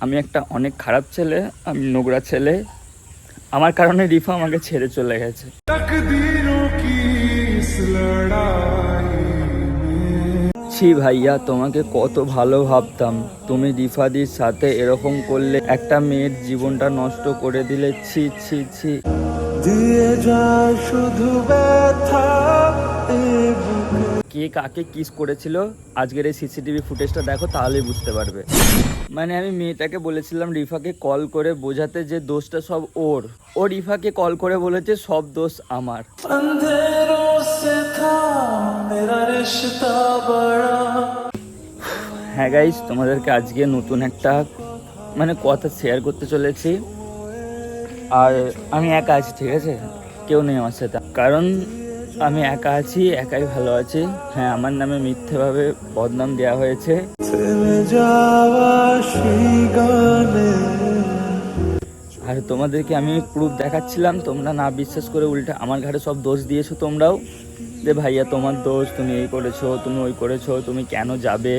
আমি একটা অনেক খারাপ ছেলে, আমি নোংরা ছেলে। আমার কারণে রিফা আমাকে ছেড়ে চলে গেছে। ছি ভাইয়া, তোমাকে কত ভালো ভাবতাম, তুমি রিফাদির সাথে এরকম করলে, একটা মেয়ের জীবনটা নষ্ট করে দিলে। ছি ছি ছি। দিয়ে যায় শুধু ব্যথা। কে কাকে কিস করেছিল আজকের এই সিসিটিভি ফুটেজটা দেখো, তাহলেই বুঝতে পারবে। মানে আমি মেয়েটাকে বলেছিলাম রিফাকে কল করে বোঝাতে যে দোষটা সব ওর। ও রিফাকে কল করে বলেছে সব দোষ আমার। হ্যাঁ গাইস, তোমাদেরকে আজকে নতুন একটা কথা শেয়ার করতে চলেছি। আর আমি একা আছি, ঠিক আছে, কেউ নেই আমার সাথে, কারণ আমি একা আছি, একাই ভালো আছি। হ্যাঁ, আমার নামে মিথ্যেভাবে বদনাম দেওয়া হয়েছে। আর তোমাদেরকে আমি প্রুফ দেখাচ্ছিলাম, তোমরা না বিশ্বাস করে উল্টে আমার ঘাড়ে সব দোষ দিয়েছো তোমরাও, যে ভাইয়া তোমার দোষ, তুমি এই করেছো, তুমি ওই করেছো, তুমি কেন যাবে,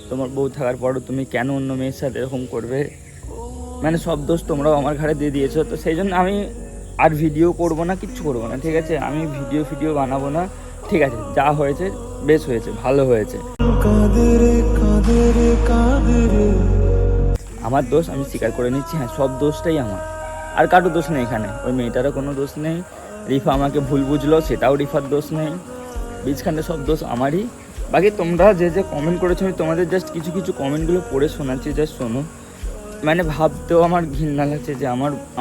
তোমার বউ থাকার পরও তুমি কেন অন্য মেয়ের সাথে এরকম করবে। সব দোষ তোমরাও আমার ঘাড়ে দিয়ে দিয়েছো। তো সেই জন্য আমি আর ভিডিও করবো না, কিচ্ছু করবো না, ঠিক আছে। আমি ভিডিও বানাবো না, ঠিক আছে। যা হয়েছে বেশ হয়েছে, ভালো হয়েছে। আমার দোষ আমি স্বীকার করে নিচ্ছি, হ্যাঁ সব দোষটাই আমার, আর কারোর দোষ নেই এখানে। ওই মেয়েটারও কোনো দোষ নেই, রিফা আমাকে ভুল বুঝলো সেটাও রিফার দোষ নেই, বীজখানে সব দোষ আমারই। বাকি তোমরা যে কমেন্ট করেছো, আমি তোমাদের জাস্ট কিছু কমেন্টগুলো পড়ে শোনাচ্ছি, জাস্ট শোনো। ভাবতেও আমার ঘৃণা লাগছে যে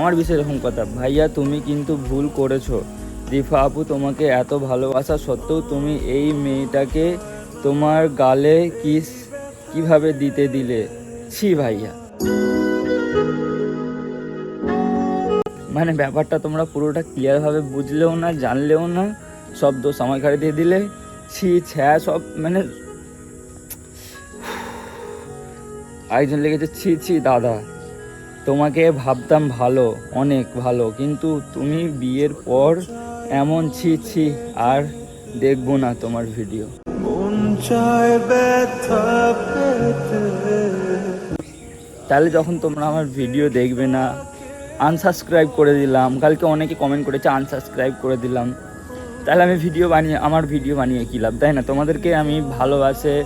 আমার বিষয়ে এরকম কথা। ভাইয়া তুমি কিন্তু ভুল করেছো, রিফা আপু তোমাকে এত ভালোবাসা সত্ত্বেও তুমি এই মেয়েটাকে তোমার গালে কিস কিভাবে দিতে দিলে। ছি ভাইয়া। ব্যাপারটা তোমরা পুরোটা ক্লিয়ারভাবে বুঝলেও না, জানলেও না, সব দোষ আমার ঘাড়ে দিয়ে দিলে। ছি ছ্যা সব আরেকজন লেগেছে ছি ছি। দাদা তোমাকে ভাবতাম ভালো, অনেক ভালো, কিন্তু তুমি বিয়ের পর এমন ছি ছি। আর দেখবো না তোমার ভিডিও। তাহলে যখন তোমরা আমার ভিডিও দেখবে না, আনসাবস্ক্রাইব করে দিলাম, কালকে অনেকে কমেন্ট করেছে আনসাবস্ক্রাইব করে দিলাম, তাহলে আমি আমার ভিডিও বানিয়ে কী লাভ, তাই না? তোমাদেরকে আমি ভালোবাসে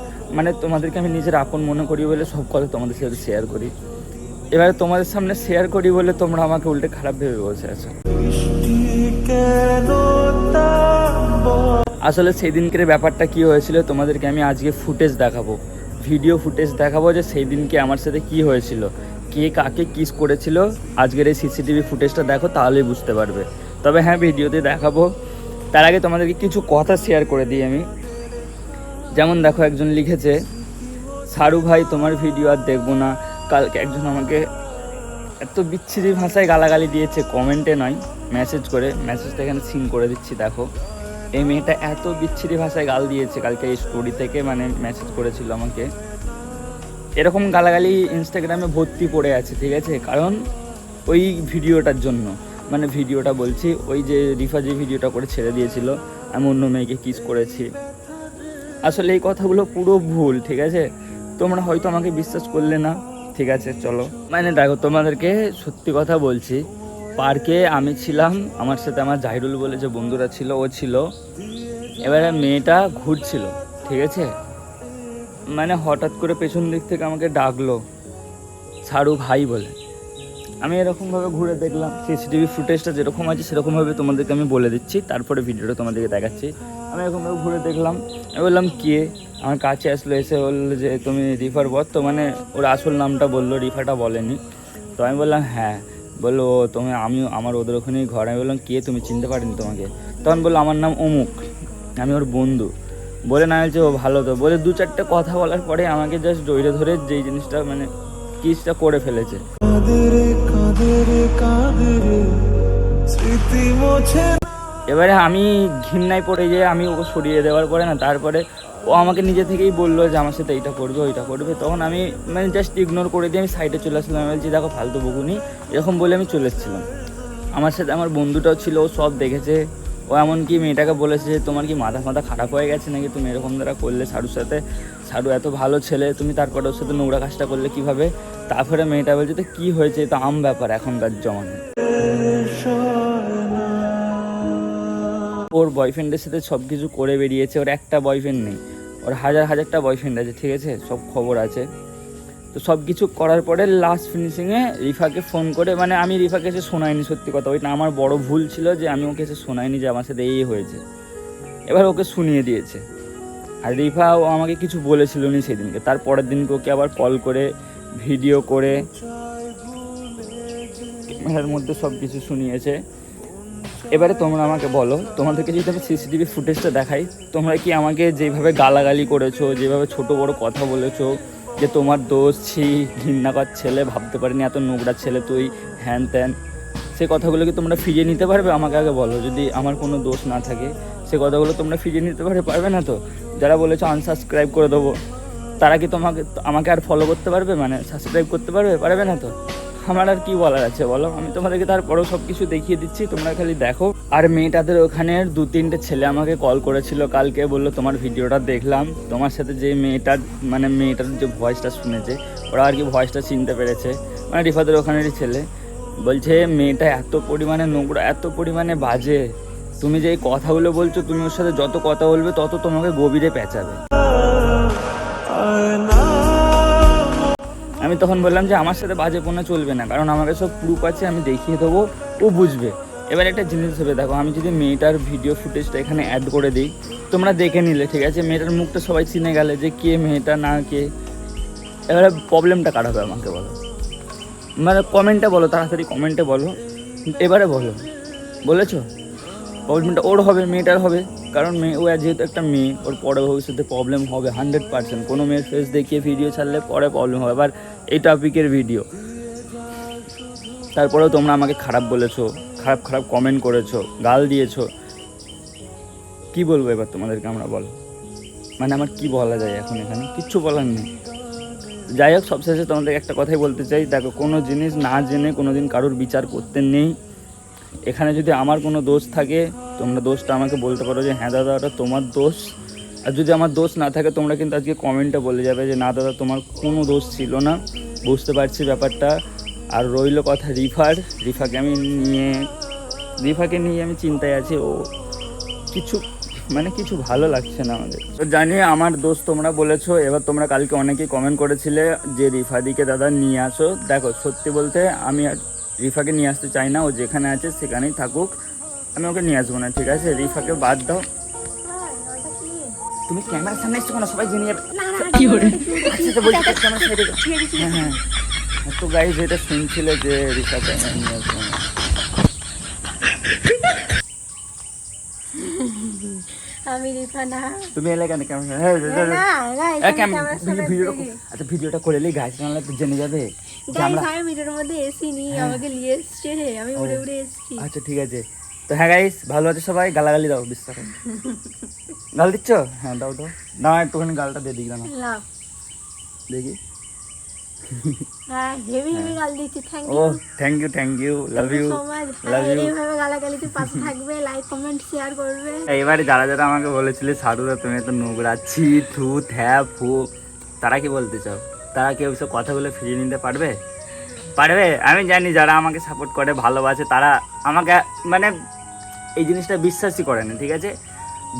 তোমাদেরকে আমি নিজের আপন মনে করি বলে সব কথা তোমাদের সাথে শেয়ার করি। এবারে তোমাদের সামনে শেয়ার করি বলে তোমরা আমাকে উল্টে খারাপ ভেবে বসে আছো। আসলে সেই দিনকের ব্যাপারটা কি হয়েছিল তোমাদেরকে আমি আজকে ফুটেজ দেখাবো, ভিডিও ফুটেজ দেখাবো, যে সেই দিনকে আমার সাথে কি হয়েছিল, কে কাকে কিস করেছিল। আজকের এই সিসিটিভি ফুটেজটা দেখো, তাহলেই বুঝতে পারবে। তবে হ্যাঁ, ভিডিওতে দেখাবো, তার আগে তোমাদেরকে কিছু কথা শেয়ার করে দিই আমি। যেমন দেখো, একজন লিখেছে সারু ভাই তোমার ভিডিও আর দেখবো না। কালকে একজন আমাকে এত বিচ্ছিরি ভাষায় গালাগালি দিয়েছে, কমেন্টে নয়, মেসেজ করে। মেসেজটা এখানে সিন করে দিচ্ছি, দেখো। এই মেয়েটা এত বিচ্ছিরি ভাষায় গাল দিয়েছে কালকে, এই স্টোরি থেকে মেসেজ করেছিল আমাকে। এরকম গালাগালি ইনস্টাগ্রামে ভর্তি পড়ে আছে, ঠিক আছে, কারণ ওই ভিডিওটার জন্য। ভিডিওটা বলছি, ওই যে রিফা যে ভিডিওটা করে ছেড়ে দিয়েছিল, আমি অন্য মেয়েকে কিস করেছি। আসলে এই কথাগুলো পুরো ভুল, ঠিক আছে। তোমরা হয়তো আমাকে বিশ্বাস করলে না, ঠিক আছে, চলো। দেখো, তোমাদেরকে সত্যি কথা বলছি, পার্কে আমি ছিলাম, আমার সাথে আমার জাহিরুল বলে যে বন্ধুরা ছিল, ও ছিল। এবারে মেয়েটা ঘুরছিল, ঠিক আছে, হঠাৎ করে পেছন দিক থেকে আমাকে ডাকলো সারু ভাই বলে। আমি এরকমভাবে ঘুরে দেখলাম, সিসিটিভি ফুটেজটা যেরকম আছে সেরকমভাবে তোমাদেরকে আমি বলে দিচ্ছি, তারপরে ভিডিওটা তোমাদেরকে দেখাচ্ছি। আমি এরকমভাবে ঘুরে দেখলাম, আমি বললাম কে, আমার কাছে আসলো, এসে বললো যে তুমি রিফার বর তো, ওর আসল নামটা বললো, রিফাটা বলেনি। তো আমি বললাম হ্যাঁ। বললো তুমি, আমার ওদের ওখানেই ঘর। আমি বললাম কে, তুমি চিনতে পারিনি তোমাকে? তখন বললো আমার নাম অমুক, আমি ওর বন্ধু। বলে না হয়েছে ও ভালো তো, বলে দু চারটে কথা বলার পরে আমাকে জাস্ট জড়িয়ে ধরে যেই জিনিসটা কিসটা করে ফেলেছে। এবারে আমি ঘৃণায় পড়ে যেয়ে আমি ওকে সরিয়ে দেওয়ার পরে না, তারপরে ও আমাকে নিজে থেকেই বললো যে আমার সাথে এইটা করবে ওইটা করবে। তখন আমি জাস্ট ইগনোর করে দিয়ে আমি সাইডে চলে আসলাম। আমি বলছি দেখো ফালতু বকুনি, এরকম বলে আমি চলে এসেছিলাম। আমার সাথে আমার বন্ধুটাও ছিল, ও সব দেখেছে। ও এমনকি মেয়েটাকে বলেছে যে তোমার কি মাথা খারাপ হয়ে গেছে নাকি, তুমি এরকম দ্বারা করলে সারুর সাথে, সারু এত ভালো ছেলে, তুমি তারপরে ওর সাথে নোংরা কাজটা করলে কীভাবে। তারপরে মেয়েটা বলছে তো কী হয়েছে, তো আম ব্যাপার এখনকার জমানায়। ওর বয়ফ্রেন্ডের সাথে সব কিছু করে বেরিয়েছে, ওর একটা বয়ফ্রেন্ড নেই, ওর হাজারটা বয়ফ্রেন্ড আছে, ঠিক আছে, সব খবর আছে। তো সব কিছু করার পরে লাস্ট ফিনিশিংয়ে রিফাকে ফোন করে, মানে আমি রিফাকে এসে শোনাইনি সত্যি কথা, ওইটা আমার বড় ভুল ছিল যে আমি ওকে এসে শোনাইনি যে আমার সাথে এই হয়েছে। এবার ওকে শুনিয়ে দিয়েছে। আর রিফাও আমাকে কিছু বলেছিল নি সেদিনকে, তার পরের দিনকে ওকে আবার কল করে ভিডিও করে ক্যামেরার মধ্যে সব কিছু শুনিয়েছে। এবারে তোমরা আমাকে বলো, তোমাদেরকে যদি আমি সিসিটিভি ফুটেজটা দেখাই, তোমরা কি আমাকে যেভাবে গালাগালি করেছো, যেভাবে ছোট বড় কথা বলেছো, যে তোমার দোষ, ছি ঘৃণাকর ছেলে, ভাবতে পারিনি এত নোংরা ছেলে তুই, হ্যান ত্যান, সে কথাগুলো কি তোমরা ফিরিয়ে নিতে পারবে? আমাকে আগে বলো, যদি আমার কোনো দোষ না থাকে সে কথাগুলো তোমরা ফিরিয়ে নিতে পারবে না তো? যারা বলেছো আনসাবস্ক্রাইব করে দেবো, তারা কি আমাকে আর ফলো করতে পারবে, মানে সাবস্ক্রাইব করতে পারবে না তো? আমার আর কি বলার আছে বলো? আমি তোমাদেরকে তারপরেও সব কিছু দেখিয়ে দিচ্ছি, তোমরা খালি দেখো। আর মেয়েটাদের ওখানের 2-3টে ছেলে আমাকে কল করেছিল কালকে, বললো তোমার ভিডিওটা দেখলাম, তোমার সাথে যে মেয়েটার যে ভয়েসটা শুনেছে, ওরা আর কি ভয়েসটা চিনতে পেরেছে, মানে রিফাদের ওখানেরই ছেলে। বলছে মেয়েটা এত পরিমাণে নোংরা, এত পরিমাণে বাজে, তুমি যে এই কথাগুলো বলছো, তুমি ওর সাথে যত কথা বলবে তত তোমাকে গভীরে পেঁচাবে। আমি তখন বললাম যে আমার সাথে বাজে পোনা চলবে না, কারণ আমার কাছে সব প্রুফ আছে, আমি দেখিয়ে দেবো, ও বুঝবে। এবার একটা জিনিস ভেবে দেখো, আমি যদি মেয়েটার ভিডিও ফুটেজটা এখানে অ্যাড করে দিই, তোমরা দেখে নিলে, ঠিক আছে, মেয়েটার মুখটা সবাই চিনে গেলে যে কে মেয়েটা না কে, এবারে প্রবলেমটা কার হবে আমাকে বলো? মানে কমেন্টে বলো, তাড়াতাড়ি কমেন্টে বলো, এবারে বলো, বলেছো? প্রবলেমটা ওর হবে, মেয়েটার হবে, কারণ ও যেহেতু একটা মেয়ে, ওর পরে ভবিষ্যতে প্রবলেম হবে 100%। কোনো মেয়ের ফেস দেখিয়ে ভিডিও ছাড়লে পরে প্রবলেম হবে। আবার এই টপিকের ভিডিও, তারপরেও তোমরা আমাকে খারাপ বলেছো, খারাপ কমেন্ট করেছো, গাল দিয়েছো, কি বলবো এবার তোমাদেরকে আমরা বলো? মানে আমার কি বলা যায় এখন? এখানে কিচ্ছু বলার নেই। যাই হোক, সবশেষে তোমাদের একটা কথাই বলতে চাই, দেখো, কোনো জিনিস না জেনে কোনো দিন কারোর বিচার করতে নেই। এখানে যদি আমার কোনো দোষ থাকে, তোমরা দোষটা আমাকে বলতে পারো যে হ্যাঁ দাদা ওটা তোমার দোষ। আর যদি আমার দোষ না থাকে, তোমরা কিন্তু আজকে কমেন্টে বলে যাবে যে না দাদা তোমার কোনো দোষ ছিল না, বুঝতে পারছি ব্যাপারটা। আর রইল কথা রিফাকে নিয়ে আমি চিন্তায় আছি। ও কিছু ভালো লাগছে না আমাদের। তো জানি আমার দোষ তোমরা বলেছো। এবার তোমরা কালকে অনেকেই কমেন্ট করেছিলে যে রিফাদিকে দাদা নিয়ে আসো। দেখো, সত্যি বলতে আমি আর রিফাকে নিয়ে আসতে চাই না, ও যেখানে আছে সেখানেই থাকুক, আমি ওকে নিয়ে আসবো না, ঠিক আছে? রিফাকে বাদ দাও। তুমি ক্যামেরার সামনে এসছো কেন? সবাই জেনে যাবে। হ্যাঁ, তো গাইজ এটা শুনছিলে যে রিফাকে নিয়ে আসবো না। আমি রিফা না। তুমি এলে কেন ক্যামেরা? আচ্ছা, ভিডিওটা করে এলি গাইজ জানলে তো জেনে যাবে। আমি ভিডিওর মধ্যে এসিনি, আমাকে নিয়ে এসছে, আমি উড়ে এসেছি। আচ্ছা ঠিক আছে। তো হ্যাঁ গাইস, ভালো আছে সবাই? গালাগালি দাও বিস্তারে। গাল দিচ্ছ? হ্যাঁ দাও না, একটুখানি গালটা দিয়ে দিই না, দেখি। Thank you, love you. এবারে যারা আমাকে বলেছিলে সারুদা তুমি তো নোংরা, ছি থু থ্যা ফু, তারা কি বলতে চাও? তারা কি ওইসব কথাগুলো ফিরিয়ে নিতে পারবে? আমি জানি যারা আমাকে সাপোর্ট করে, ভালোবাসে, তারা আমাকে মানে এই জিনিসটা বিশ্বাসই করে না, ঠিক আছে?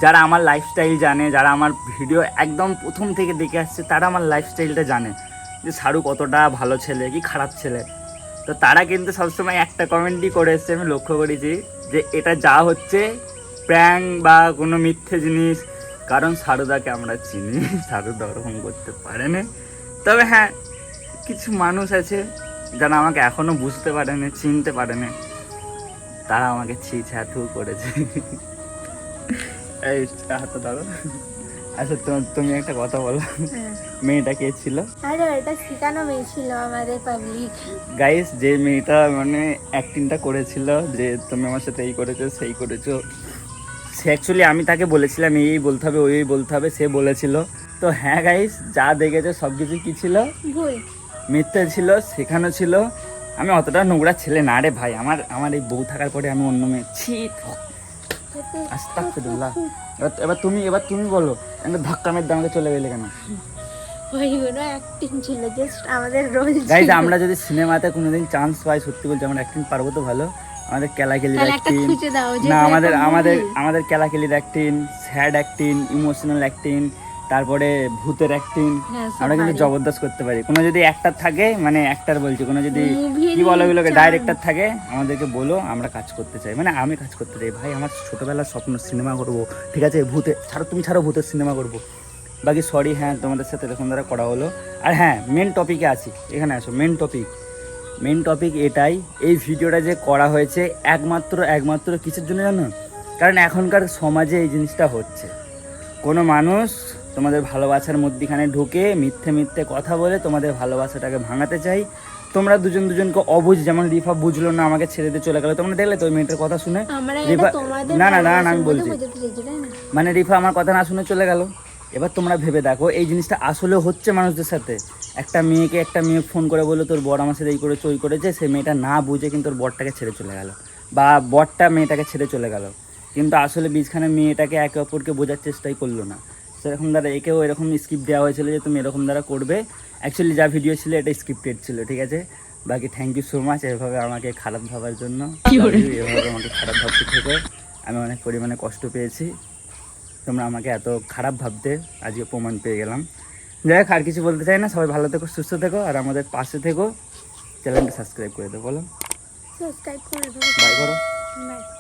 যারা আমার লাইফস্টাইল জানে, যারা আমার ভিডিও একদম প্রথম থেকে দেখে আসছে, তারা আমার লাইফস্টাইলটা জানে যে সারু কতটা ভালো ছেলে কি খারাপ ছেলে। তো তারা কিন্তু সবসময় একটা কমেন্টই করে এসছে, আমি লক্ষ্য করেছি, যে এটা যা হচ্ছে প্র্যাঙ্ক বা কোনো মিথ্যে জিনিস। কারণ সারুদাকে আমরা চিনি, সারুদা ওরকম করতে পারে না। তবে হ্যাঁ, কিছু মানুষ আছে যারা আমাকে এখনও বুঝতে পারেনি, চিনতে পারেনি, তারা আমাকে ছি ছ্যাথু করেছে। এই হাতে দাও। আচ্ছা তুমি একটা কথা বলো, মেয়েটা কে ছিল? আরে এটা শিখানো মেয়ে ছিল আমাদের পাবলিক। গাইস, যে মেয়েটা মানে অ্যাক্টিংটা করেছিল যে তুমি আমার সাথে এই করেছো সেই করেছো, সে অ্যাকচুয়ালি আমি তাকে বলেছিলাম এই বলতে হবে ওই বলতে হবে, সে বলেছিল। তো হ্যাঁ গাইস, যা দেখেছো সব কিছু কি ছিল? ভুল, মিথ্যে ছিল, শেখানো ছিল। আমি অতটা নোংরা ছেলে না রে ভাই। আমার এই বউ থাকার পরে আমি অন্য মেয়ে ছি। আস্তাগফিরুল্লাহ। এবার তুমি বলো, একটা ধাক্কা মেরে আমাকে চলে গেলে কেন? ওইগুলো অ্যাক্টিং ছিল, জাস্ট আমাদের রোল গাইজ আমরা যদি সিনেমাতে কোনোদিন চান্স পাই, সত্যি বলছি আমরা অ্যাক্টিং পারবো তো ভালো। আমাদের কেলাকেলির তাহলে একটা অ্যাক্টিং, খুঁজে দাও যে না আমাদের এরকম আমাদের movie। আমাদের কেলাকেলির acting, sad acting, emotional acting, তারপরে ভূতের অ্যাক্টিং, হ্যাঁ, সব আমরা কিন্তু পারি। জবরদস্ত করতে পারি। কোনো যদি অ্যাক্টার থাকে, মানে অ্যাক্টার বলছি, কোনো যদি Movie কি বলো এগুলোকে chance। ডাইরেক্টর থাকে, আমাদেরকে বলো, আমরা কাজ করতে চাই। মানে আমি কাজ করতে চাই ভাই, আমার ছোটবেলার স্বপ্ন সিনেমা করবো, ঠিক আছে? ভূতে ছাড়ো, তুমি ছাড়ো, ভূতের সিনেমা করবো। বাকি সরি, হ্যাঁ তোমাদের সাথে এরকম দ্বারা করা হলো। আর হ্যাঁ, মেন টপিকে আছি, এখানে আসো। মেন টপিক এটাই, এই ভিডিওটা যে করা হয়েছে একমাত্র কিসের জন্য জানো? কারণ এখনকার সমাজে এই জিনিসটা হচ্ছে, কোনো মানুষ তোমাদের ভালোবাসার মধ্যিখানে ঢুকে মিথ্যে কথা বলে তোমাদের ভালোবাসাটাকে ভাঙাতে চাই। তোমরা দুজনকে অবুঝ, যেমন রিফা বুঝলো না, আমাকে ছেড়ে দিয়ে চলে গেলো। তোমরা দেখলে তো ওই মেয়েটার কথা শুনে? আমরা রিফা, এটা তোমাদের না ভালোবাসার আমি মধ্যে বলছি, বোঝাতে চাইছি, তাই না? মানে রিফা আমার কথা না শুনে চলে গেল। এবার তোমরা ভেবে দেখো এই জিনিসটা আসলে হচ্ছে মানুষদের সাথে। একটা মেয়ে ফোন করে বললো তোর বর আমার সাথে এই করেছে ওই করেছে, সেই মেয়েটা না বুঝে কিন্তু ওর বরটাকে ছেড়ে চলে গেল, বা বরটা মেয়েটাকে ছেড়ে চলে গেল, কিন্তু আসলে বীজখানে মেয়েটাকে একে অপরকে বোঝার চেষ্টাই করলো না। সেরকম দ্বারা একেও এরকম স্ক্রিপ্ট দেওয়া হয়েছিল যে তুমি এরকম দ্বারা করবে। অ্যাকচুয়ালি যা ভিডিও ছিল এটা স্ক্রিপ্টেড ছিল, ঠিক আছে? বাকি থ্যাংক ইউ সো মাচ এভাবে আমাকে খারাপ ভাবার জন্য। এভাবে আমাকে খারাপ ভাবতে থেকে আমি অনেক পরিমাণে কষ্ট পেয়েছি। তোমরা আমাকে এত খারাপ ভাবতে আজকে প্রমাণ পেয়ে গেলাম। যাই হোক, আর কিছু বলতে চাই না। সবাই ভালো থেকো, সুস্থ থেকো, আর আমাদের পাশে থেকো। চ্যানেলটা সাবস্ক্রাইব করে দেবো, বলো সাবস্ক্রাইব করে দাও। বাই করো। বাই।